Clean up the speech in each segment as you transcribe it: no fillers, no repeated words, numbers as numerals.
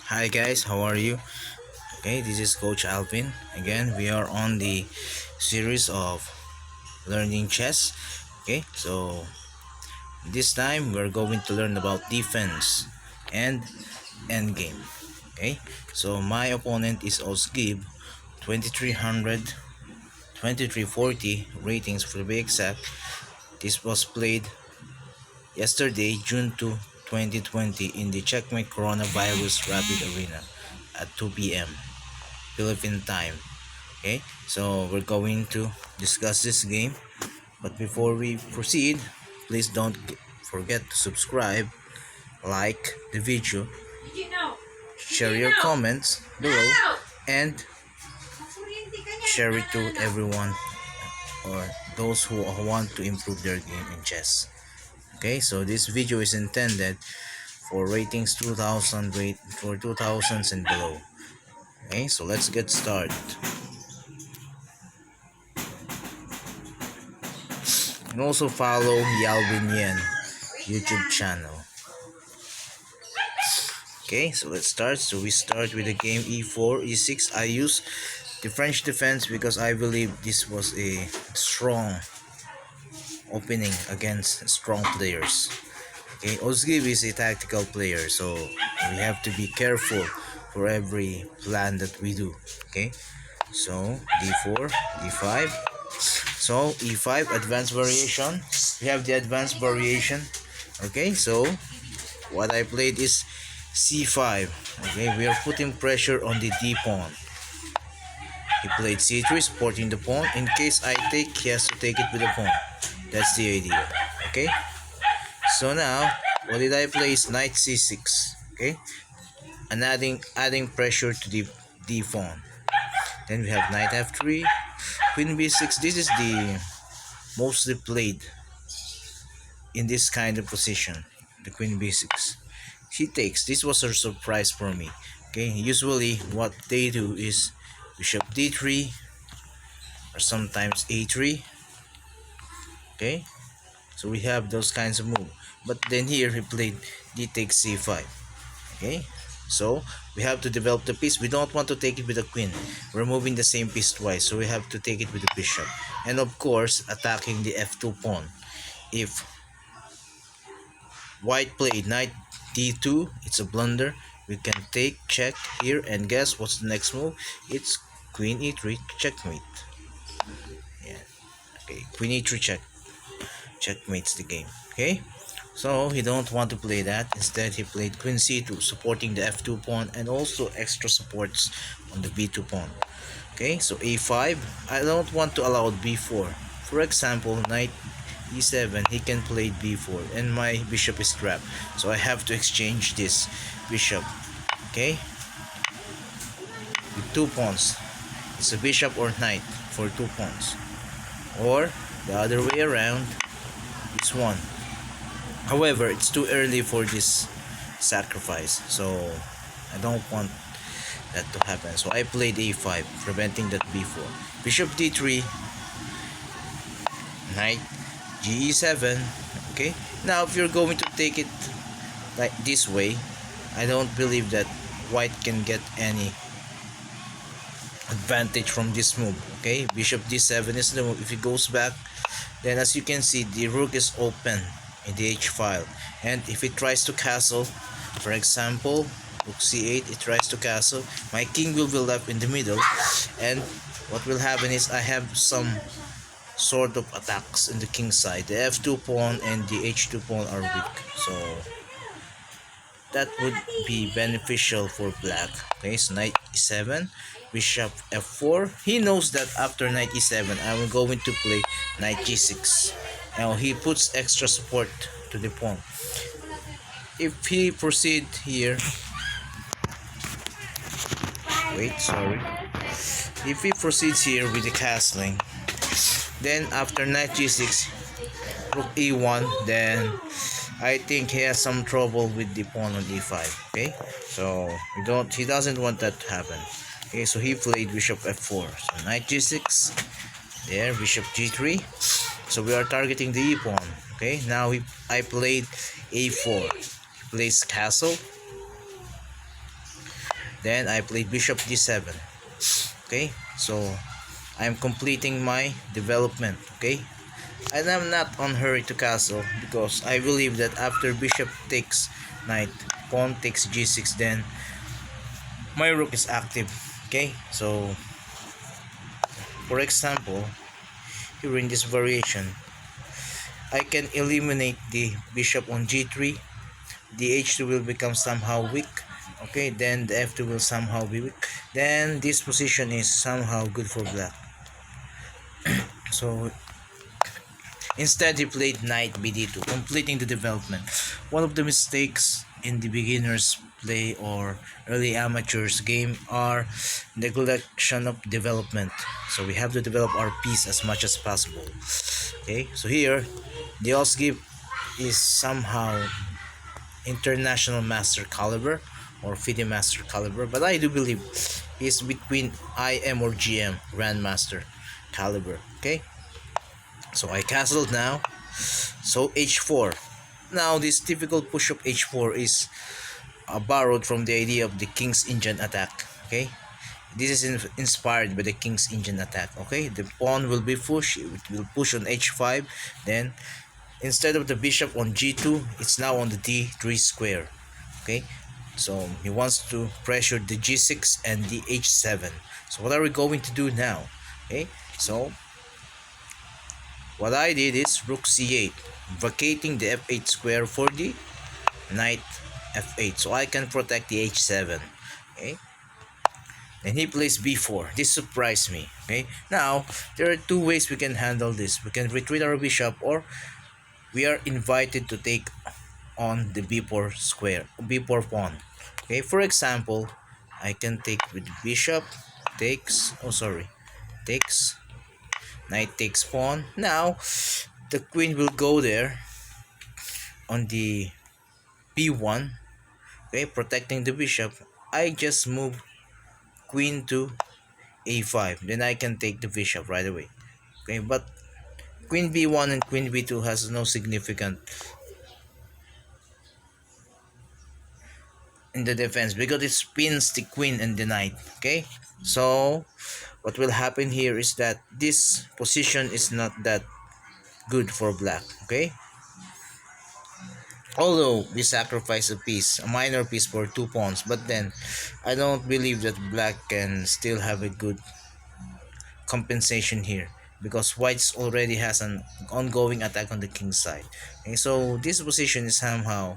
Hi guys, how are you? Okay, this is Coach Alvin. Again, we are on the series of learning chess. Okay, so this time we're going to learn about defense and endgame. Okay, so my opponent is Osgib, 2300, 2340 ratings to be exact. This was played yesterday, June 2, 2020 in the Checkmate Coronavirus Rapid Arena at 2 p.m. Philippine time. Okay, so we're going to discuss this game, but before we proceed, please don't forget to subscribe, like the video, share your comments below, and share it to everyone or those who want to improve their game in chess. Okay, so this video is intended for ratings 2000 rate for 2000s and below. Okay, so let's get started. And also follow Yalvin Yen YouTube channel. Okay, so let's start. So we start with the game e4, e6. I use the French defense because I believe this was a strong opening against strong players. Okay, Ozgiv is a tactical player, so we have to be careful for every plan that we do. Okay, so d4, d5. So e5 advanced variation. We have the advanced variation. Okay, so what I played is c5. Okay, we are putting pressure on the d pawn. He played c3, supporting the pawn. In case I take, he has to take it with the pawn. That's the idea. Okay, so now what did I play is knight c6. Okay, and adding pressure to the d pawn. Then we have knight f3, queen b6. This is the mostly played in this kind of position, the queen b6. She takes. This was a surprise for me. Okay, usually what they do is bishop d3 or sometimes a3. Okay, so we have those kinds of move. But then here he played d takes c5. Okay, so we have to develop the piece. We don't want to take it with the queen. We're moving the same piece twice, so we have to take it with the bishop. And of course, attacking the f2 pawn. If white played knight d2, it's a blunder. We can take check here, and guess what's the next move? It's queen e3 checkmate. Yeah. Okay, queen e3 checkmates the game. Okay, so he don't want to play that. Instead, he played queen c2, supporting the f2 pawn and also extra supports on the b2 pawn. Okay, so a5. I don't want to allow b4. For example, knight e7, he can play b4 and my bishop is trapped, so I have to exchange this bishop. Okay, with two pawns. It's a bishop or knight for two pawns, or the other way around, it's one. However, it's too early for this sacrifice, so I don't want that to happen. So I played a5, preventing that b4. Bishop d3, knight g7. Okay, now if you're going to take it like this way, I don't believe that white can get any advantage from this move. Okay, bishop d7 is the move. If he goes back, then as you can see, the rook is open in the h file, and if it tries to castle, for example rook c8, it tries to castle, my king will be left in the middle, and what will happen is I have some sort of attacks in the king side. The f2 pawn and the h2 pawn are weak, so that would be beneficial for black. Okay, so knight e7, bishop f4. He knows that after knight e7 I'm going to play knight g6. Now he puts extra support to the pawn. If he proceed here, wait, sorry. If he proceeds here with the castling, then after knight g6, rook e1, then I think he has some trouble with the pawn on e5. Okay, so he doesn't want that to happen. Okay, so he played bishop f4. So knight g6, there, bishop g3. So we are targeting the e pawn. Okay, now I played a4. He plays castle. Then I played bishop d7. Okay, so I'm completing my development. Okay, and I'm not on hurry to castle because I believe that after bishop takes knight, pawn takes g6, then my rook is active. Okay, so for example, here in this variation, I can eliminate the bishop on g3. The h2 will become somehow weak. Okay, then the f2 will somehow be weak. Then this position is somehow good for black. So instead, he played knight bd2, completing the development. One of the mistakes in the beginners play or early amateurs game are neglection of development. So we have to develop our piece as much as possible. Okay, so here the Osgib is somehow international master caliber or FIDE master caliber, but I do believe he's between IM or GM grandmaster caliber. Okay, so I castled now. So h4. Now this difficult push of h4 is borrowed from the idea of the King's Indian attack. Okay, this is inspired by the King's Indian attack. Okay, the pawn will be pushed. It will push on h5. Then instead of the bishop on g2, it's now on the d3 square. Okay, so he wants to pressure the g6 and the h7. So what are we going to do now? Okay, so what I did is rook c8, vacating the f8 square for the knight f8, so I can protect the h7. Okay, and he plays b4. This surprised me. Okay, now there are two ways we can handle this. We can retreat our bishop, or we are invited to take on the b4 square, b4 pawn. Okay, for example, I can take with bishop takes, oh sorry, takes, knight takes pawn. Now the queen will go there on the b1. Okay, protecting the bishop. I just move queen to a5, then I can take the bishop right away. Okay, but queen b1 and queen b2 has no significant in the defense because it spins the queen and the knight. Okay, so what will happen here is that this position is not that good for black. Okay, although we sacrifice a piece, a minor piece for two pawns, but then I don't believe that black can still have a good compensation here because whites already has an ongoing attack on the king's side. Okay, so this position is somehow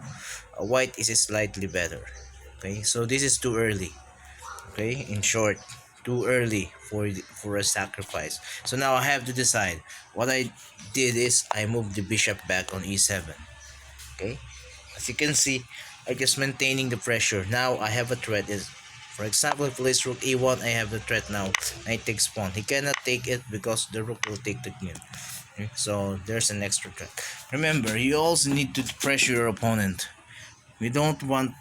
white is slightly better. Okay, so this is too early. Okay, in short, too early for a sacrifice. So now I have to decide. What I did is I moved the bishop back on e7. Okay, as you can see, I just maintaining the pressure. Now I have a threat. Is for example, if plays rook e1, I have the threat now. Knight takes pawn. He cannot take it because the rook will take the queen. Okay, so there's an extra threat. Remember, you also need to pressure your opponent. We don't want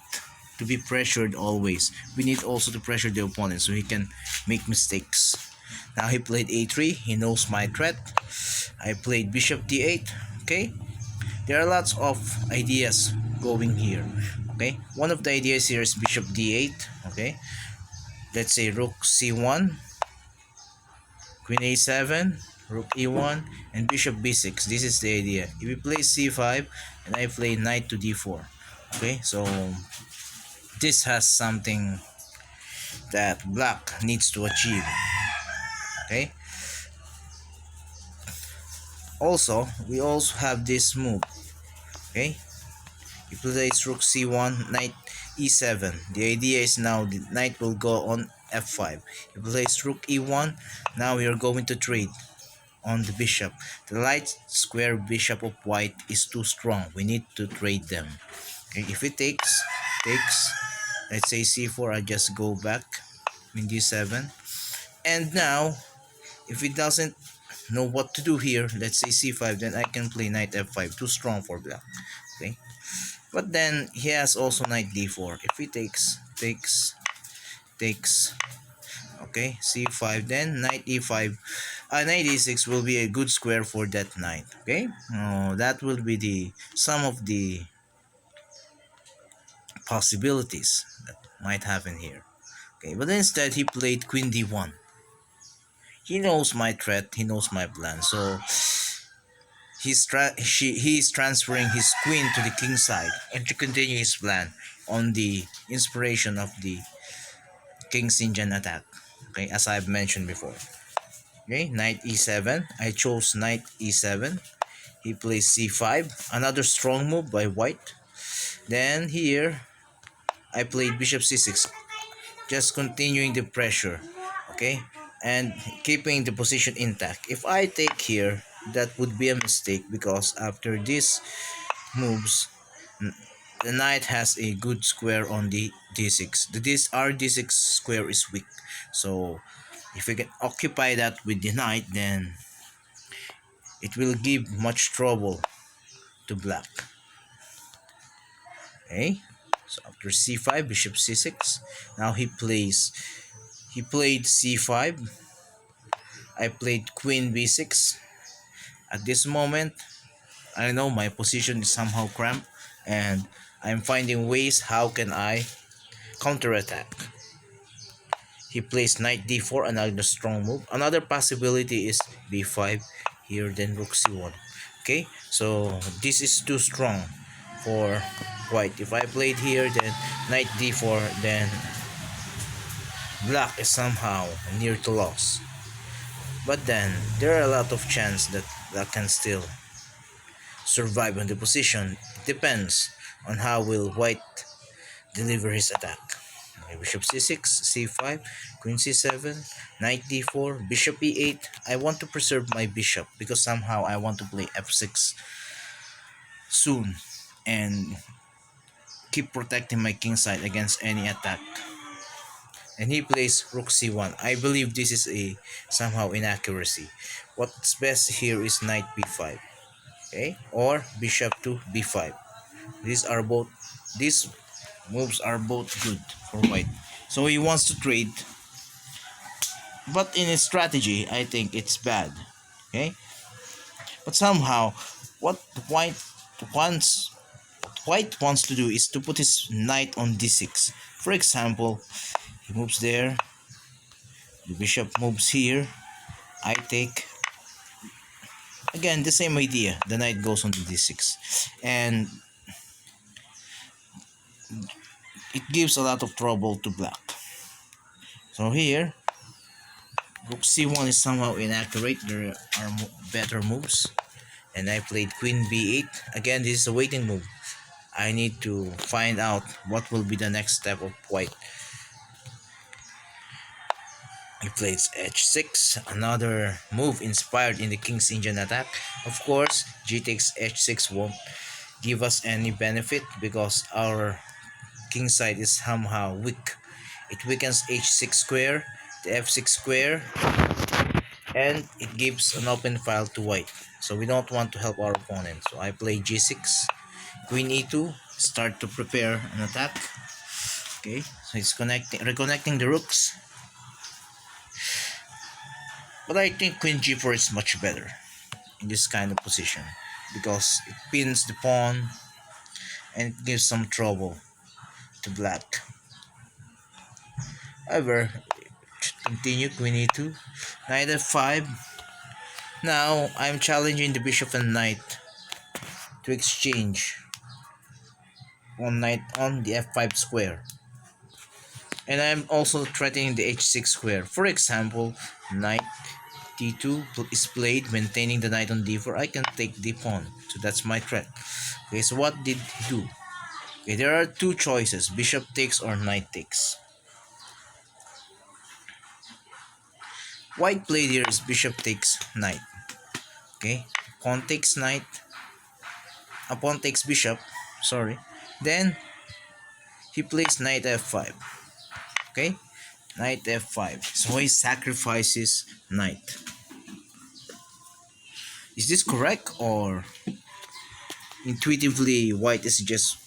to be pressured always. We need also to pressure the opponent so he can make mistakes. Now he played a3. He knows my threat. I played bishop d8. Okay, there are lots of ideas going here. Okay, one of the ideas here is bishop d8. Okay, let's say rook c1, queen a7, rook e1, and bishop b6. This is the idea. If you play c5 and I play knight to d4. Okay, so this has something that black needs to achieve. Okay, also we also have this move. Okay, he plays rook c1, knight e7. The idea is now the knight will go on f5. He plays rook e1. Now we are going to trade on the bishop. The light square bishop of white is too strong. We need to trade them. Okay, if it takes, let's say c4, I just go back in d7. And now if it doesn't know what to do here, let's say c5, then I can play knight f5. Too strong for black. Okay, but then he has also knight d4. If he takes, okay, c5, then knight e5, knight e6 will be a good square for that knight. Okay, that will be the some of the possibilities that might happen here. Okay, but instead he played queen d1. He knows my threat, he knows my plan, so he's transferring his queen to the king side and to continue his plan on the inspiration of the king's Indian attack. Okay, as I've mentioned before. Okay, knight e7. I chose knight e7. He plays c5. Another strong move by white. Then here I played bishop c6, just continuing the pressure. Okay, and keeping the position intact. If I take here, that would be a mistake because after these moves, the knight has a good square on the d6. Our d6 square is weak, so if we can occupy that with the knight, then it will give much trouble to black. Okay, so after c5, bishop c6. Now he played c5. I played queen b6. At this moment, I know my position is somehow cramped, and I'm finding ways how can I counterattack. He plays knight d4, another strong move. Another possibility is b5 here, then rook c1. Okay, so this is too strong for white. If I played here, then knight d4, then black is somehow near to loss. But then there are a lot of chance that black can still survive on the position. It depends on how will white deliver his attack. Okay, bishop c6, c5, queen c7, knight d4, bishop e8. I want to preserve my bishop because somehow I want to play f6 soon and keep protecting my king side against any attack. And he plays rook c1. I believe this is a somehow inaccuracy. What's best here is knight b5, okay, or bishop to b5. These moves are both good for white. So he wants to trade, but in his strategy, I think it's bad. Okay, but somehow, what wants white wants to do is to put his knight on d6. For example, he moves there. The bishop moves here. I take. Again, the same idea. The knight goes on to d6, and it gives a lot of trouble to black. So here, rook c1 is somehow inaccurate. There are better moves. And I played queen b8. Again, this is a waiting move. I need to find out what will be the next step of white. He plays h6, another move inspired in the king's Indian attack. Of course, g takes h6 won't give us any benefit because our king side is somehow weak. It weakens h6 square, the f6 square, and it gives an open file to white. So we don't want to help our opponent. So I play g6, queen e2, start to prepare an attack. Okay, so it's reconnecting the rooks. But I think queen g4 is much better in this kind of position because it pins the pawn and it gives some trouble to black. However, continue queen e2, knight f5. Now I'm challenging the bishop and knight to exchange one knight on the f5 square. And I'm also threatening the h6 square. For example, knight d2 is played, maintaining the knight on d4. I can take the pawn. So that's my threat. Okay, so what did he do? Okay, there are two choices, bishop takes or knight takes. White played here is bishop takes knight. Okay, pawn takes knight, pawn takes bishop, sorry. Then he plays knight f5. Okay, knight f5. So he sacrifices knight. Is this correct, or intuitively white is just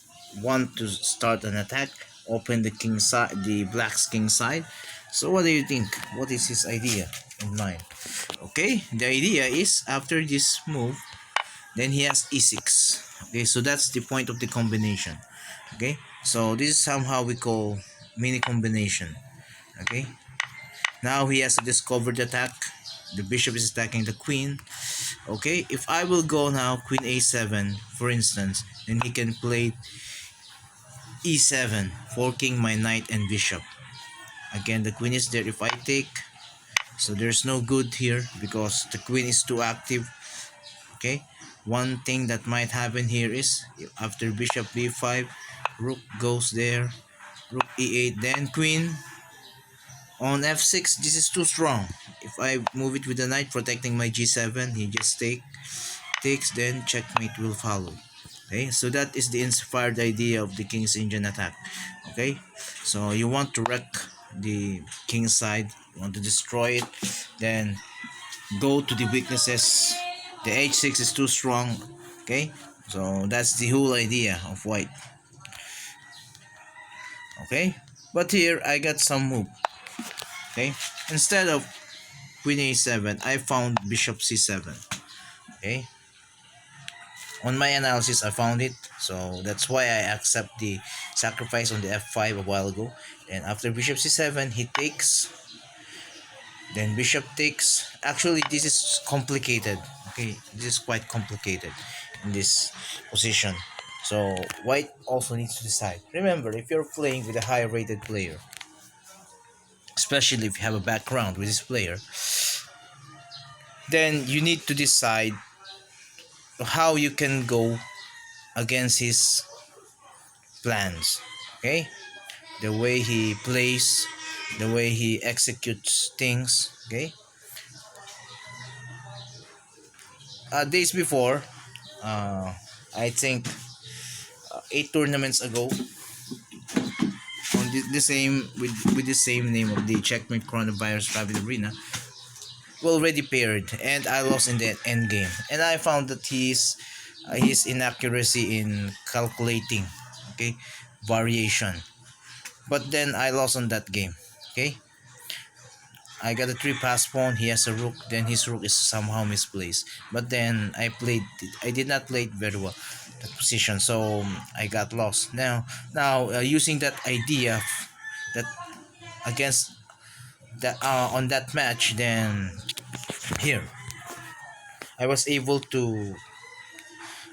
want to start an attack, open the king side, the black's king side? So what do you think? What is his idea in mind? Okay, the idea is after this move, then he has e6. Okay, so that's the point of the combination. Okay, so this is somehow we call mini combination. Okay, now he has to discover the attack. The bishop is attacking the queen. Okay, if I will go now queen a7 for instance, then he can play e7, forking my knight and bishop. Again, the queen is there if I take, so there's no good here because the queen is too active. Okay, one thing that might happen here is after bishop b5, rook goes there, rook e8, then queen on f6. This is too strong. If I move it with the knight protecting my g7, he just takes, then checkmate will follow. Okay, so that is the inspired idea of the king's Indian attack. Okay, so you want to wreck the king's side, you want to destroy it, then go to the weaknesses. The h6 is too strong. Okay, so that's the whole idea of white. Okay, but here I got some move. Okay, instead of queen a7, I found bishop c7. Okay, on my analysis I found it, so that's why I accept the sacrifice on the f5 a while ago. And after bishop c7, he takes, then bishop takes. Actually, this is complicated. Okay, this is quite complicated in this position, so white also needs to decide. Remember, if you're playing with a high rated player, especially if you have a background with this player, then you need to decide how you can go against his plans. Okay, the way he plays, the way he executes things. Okay, days before, I think 8 tournaments ago, on the same with the same name of the Checkmate Coronavirus Private Arena, we already paired, and I lost in the end game. And I found that his inaccuracy in calculating, okay, variation. But then I lost on that game. Okay, I got a 3 pass pawn. He has a rook. Then his rook is somehow misplaced. But then I did not play it very well, that position. So I got lost. Now using that idea, that against that on that match, then here I was able to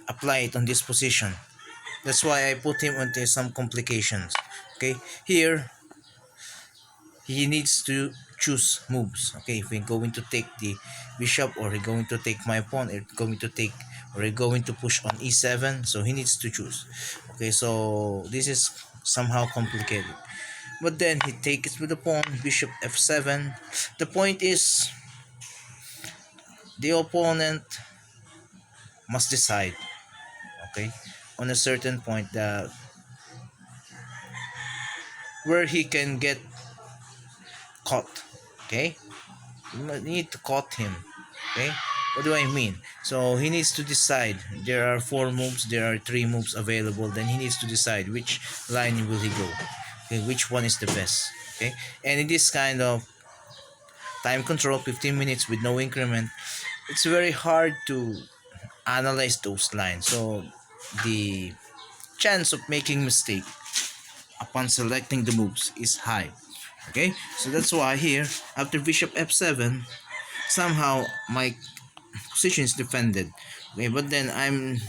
apply it on this position. That's why I put him into some complications. Okay, here he needs to choose moves. Okay, if we're going to take the bishop, or we're going to take my pawn, or going to take, or we're going to push on e7, so he needs to choose. Okay, so this is somehow complicated. But then he takes it with the pawn, bishop f7. The point is, the opponent must decide, okay, on a certain point, that where he can get caught. Okay, you need to caught him. Okay, what do I mean? So he needs to decide. There are 4 moves, there are 3 moves available, then he needs to decide which line will he go. Okay, which one is the best. Okay, and in this kind of time control, 15 minutes with no increment, it's very hard to analyze those lines. So the chance of making mistake upon selecting the moves is high. Okay, so that's why here, after bishop f7, somehow my position is defended. Okay, but then I'm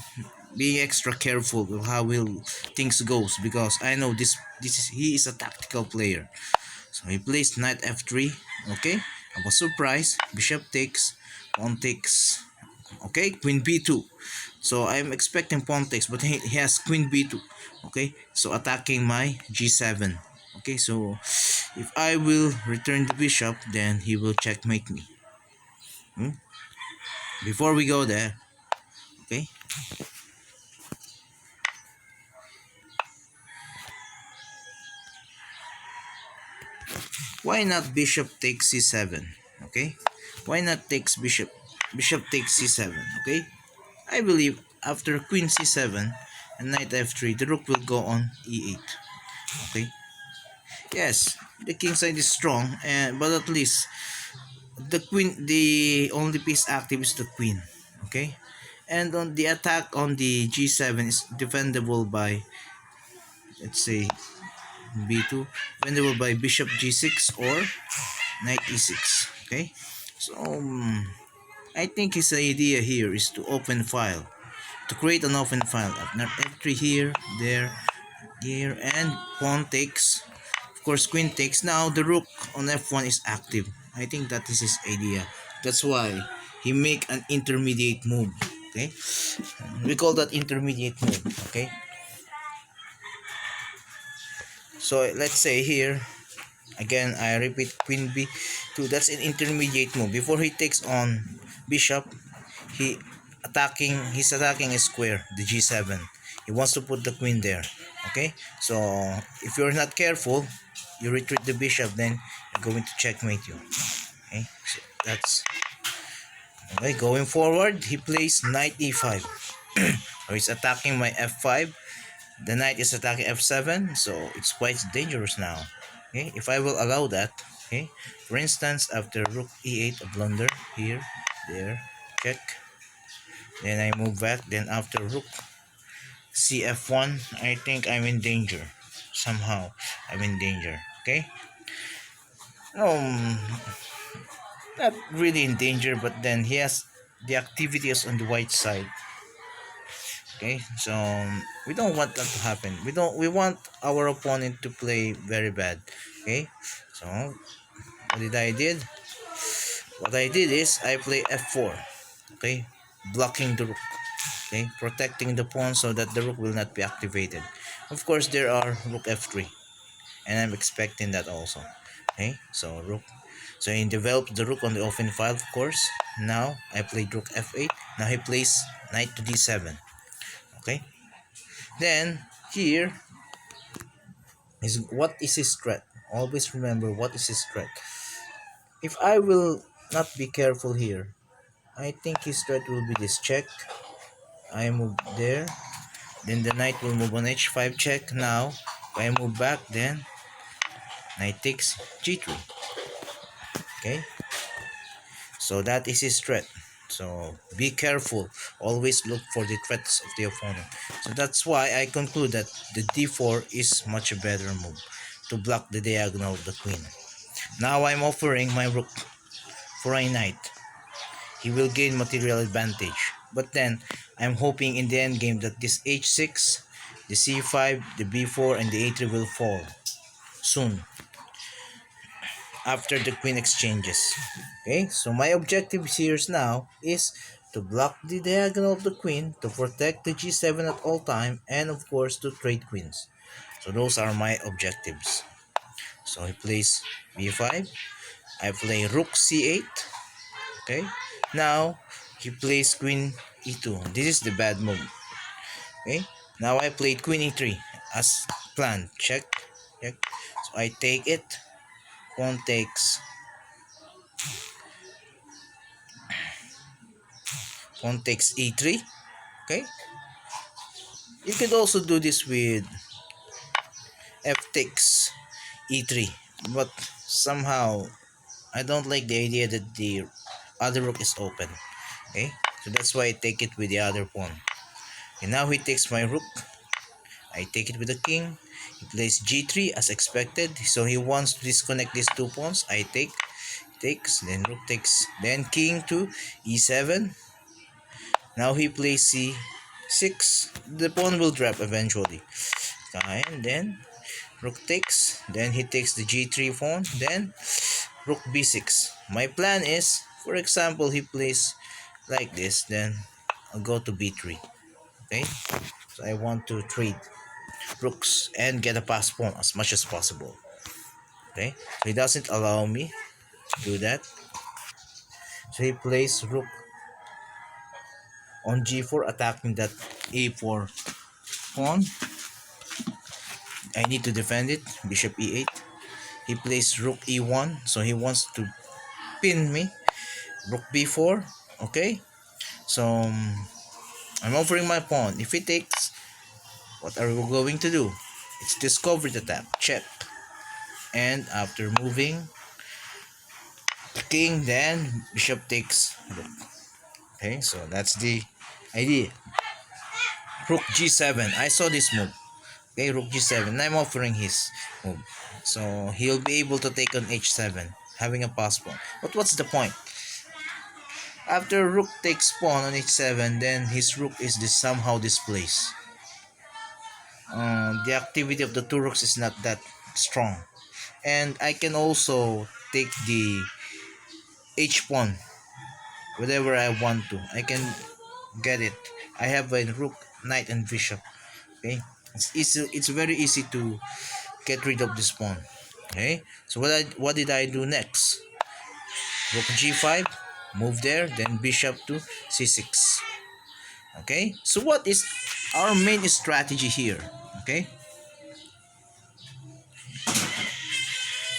being extra careful with how will things goes, because I know this is he is a tactical player. So he plays knight f3. Okay, I was surprised. Bishop takes, pawn takes. Okay, queen b2. So I'm expecting pawn takes, but he has queen b2. Okay, so attacking my g7. Okay, so if I will return the bishop, then he will checkmate me. Before we go there, okay, why not bishop takes c7? Okay, why not takes bishop takes c7? Okay, I believe after queen c7 and knight f3, the rook will go on e8. Okay, yes, the king side is strong, and but at least the only piece active is the queen. Okay, and on the attack on the g7 is defendable by, let's say, b2, vendable by bishop g6 or knight e6. Okay, so I think his idea here is to open file, to create an open file. Now f3 here, there, here, and pawn takes. Of course, queen takes. Now the rook on f1 is active. I think that is his idea. That's why he make an intermediate move. Okay, we call that intermediate move. Okay, so let's say here again, I repeat, queen b2. That's an intermediate move. Before he takes on bishop, he he's attacking a square, the g7. He wants to put the queen there. Okay, so if you're not careful, you retreat the bishop, then you're going to checkmate you. Okay, so that's okay. Going forward, he plays knight e5. So he's attacking my f5. The knight is attacking f7, so it's quite dangerous now. Okay, if I will allow that. Okay, for instance, after rook e8, a blunder here, there, check. Then I move back. Then after rook cf1, I think I'm in danger. Somehow, I'm in danger. Okay, um, not really in danger, but then he has the activities on the white side. Okay, so we don't want that to happen. We want our opponent to play very bad. Okay, so what I did is I play f4. Okay, blocking the rook. Okay, protecting the pawn so that the rook will not be activated. Of course, there are rook f3, and I'm expecting that also. Okay, so rook. So he developed the rook on the open file, of course. Now I played rook f8. Now he plays knight to d7. Okay, then here is what is his threat. Always remember what is his threat. If I will not be careful here, I think his threat will be this check. I move there, then the knight will move on h5 check. Now if I move back, then knight takes g3. Okay, so that is his threat. So be careful, always look for the threats of the opponent. So that's why I conclude that the d4 is much a better move to block the diagonal of the queen. Now I'm offering my rook for a knight. He will gain material advantage. But then I'm hoping in the endgame that this h6, the c5, the b4, and the a3 will fall soon after the queen exchanges. Okay, so my objective here now is to block the diagonal of the queen, to protect the g7 at all time, and of course to trade queens. So those are my objectives. So he plays b5. I play rook c8. Okay, now he plays queen e2. This is the bad move. Okay, now I played queen e3 as planned. Check, check. So I take it. Pawn takes. Pawn takes e3. Okay, you could also do this with f takes e3, but somehow I don't like the idea that the other rook is open. Okay, so that's why I take it with the other pawn. And now he takes my rook. I take it with the king. He plays g3 as expected. So he wants to disconnect these two pawns. I take, takes, then rook takes, then king to e7. Now he plays c6. The pawn will drop eventually. And then rook takes. Then he takes the g3 pawn. Then rook b6. My plan is, for example, he plays like this. Then I'll go to b3. Okay. So I want to trade rooks and get a pass pawn as much as possible. Okay, so he doesn't allow me to do that. So he plays rook on g4, attacking that a4 pawn. I need to defend it. Bishop e8. He plays rook e1, so he wants to pin me. Rook b4. Okay, so I'm offering my pawn. If he takes, what are we going to do? It's discovered attack. Check. And after moving king, then bishop takes rook. Okay, so that's the idea. Rook g7. I saw this move. Okay, rook g7. I'm offering his move. So he'll be able to take on h7, having a pass pawn. But what's the point? After rook takes pawn on h7, then his rook is somehow displaced. The activity of the two rooks is not that strong. And I can also take the h pawn whenever I want to. I can get it. I have a rook, knight, and bishop. Okay, it's easy. It's very easy to get rid of this pawn. Okay, so what did I do next? Rook g5, move there, then bishop to c6. Okay, so what is our main strategy here? Okay,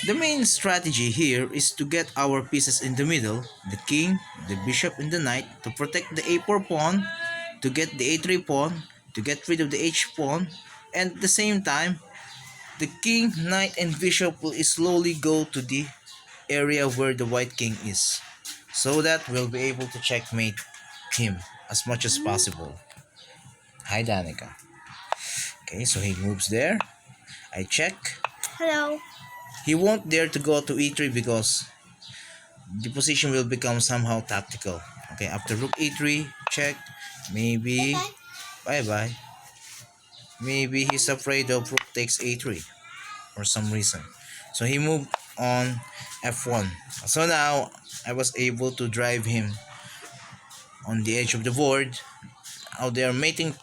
the main strategy here is to get our pieces in the middle, the king, the bishop, and the knight, to protect the a4 pawn, to get the a3 pawn, to get rid of the h pawn, and at the same time, the king, knight, and bishop will slowly go to the area where the white king is, so that we'll be able to checkmate him as much as possible. Hi, Danica. Okay, so he moves there. I check. Hello. He won't dare to go to e3 because the position will become somehow tactical. Okay, after rook e3, check. Maybe, bye bye. Maybe he's afraid of rook takes a3 for some reason. So he moved on f1. So now I was able to drive him on the edge of the board. Now their mating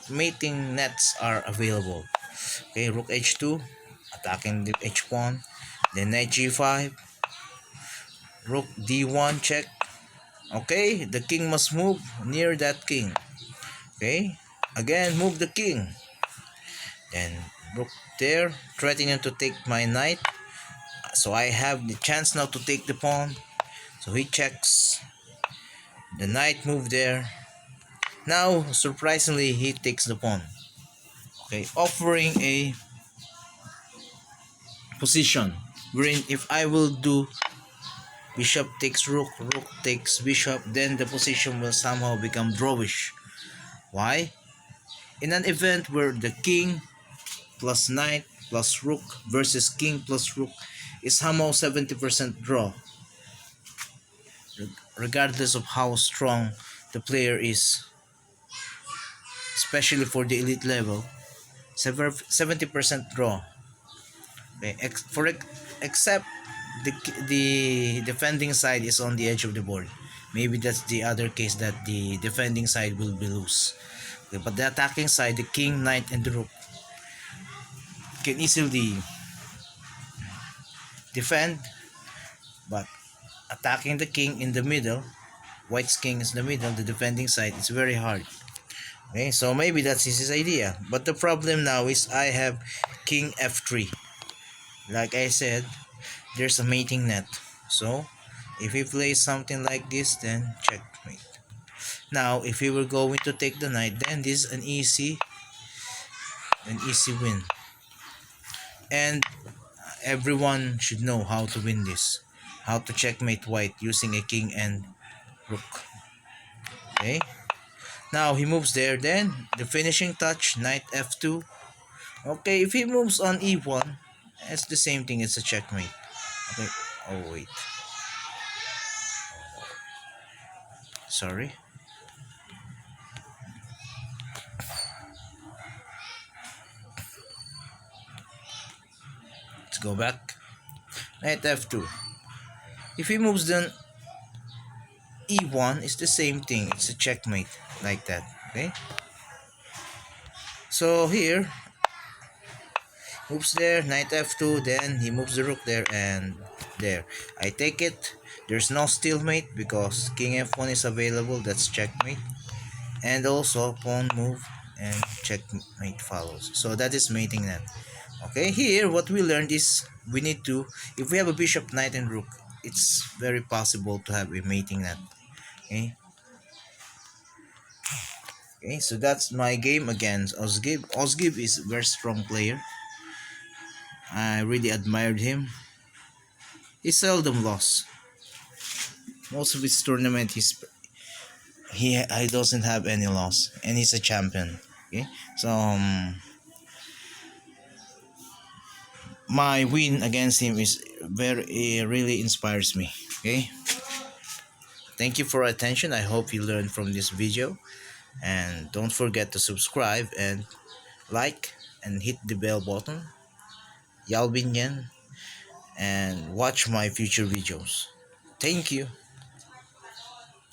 nets are available. Okay, rook h2, attacking the h pawn. Then knight g5, rook d1 check. Okay, the king must move near that king. Okay, again move the king. Then rook there, threatening to take my knight. So I have the chance now to take the pawn. So he checks. The knight move there. Now, surprisingly, he takes the pawn. Okay, offering a position wherein if I will do bishop takes rook, rook takes bishop, then the position will somehow become drawish. Why? In an event where the king plus knight plus rook versus king plus rook is somehow 70% draw, regardless of how strong the player is, especially for the elite level, 70% draw. Okay, except the defending side is on the edge of the board. Maybe that's the other case that the defending side will be loose. Okay, but the attacking side, the king, knight, and the rook can easily defend, but attacking the king in the middle, white's king is the middle, the defending side, it's very hard. Okay, so maybe that's his idea. But the problem now is I have king f3. Like I said, there's a mating net. So if he plays something like this, then checkmate. Now if he were going to take the knight, then this is an easy win. And everyone should know how to win this. How to checkmate white using a king and rook. Okay. Now he moves there, then the finishing touch, knight f2. Okay, if he moves on e1, it's the same thing as a checkmate. Okay. Oh wait. Sorry. Let's go back. Knight f2. If he moves then e1, it's the same thing. It's a checkmate like that. Okay. So here moves there, knight f2, then he moves the rook there and there. I take it. There's no stalemate because king f1 is available. That's checkmate. And also pawn move and checkmate follows. So that is mating net. Okay, here what we learned is we need to, if we have a bishop, knight, and rook, it's very possible to have a mating net. Okay. Okay, so that's my game against Osgib. Osgib is a very strong player. I really admired him. He seldom lost. Most of his tournament, he doesn't have any loss, and he's a champion. Okay, so my win against him is very really inspires me. Okay, thank you for your attention. I hope you learned from this video, and don't forget to subscribe and like and hit the bell button. Yalbin yan, and watch my future videos. Thank you.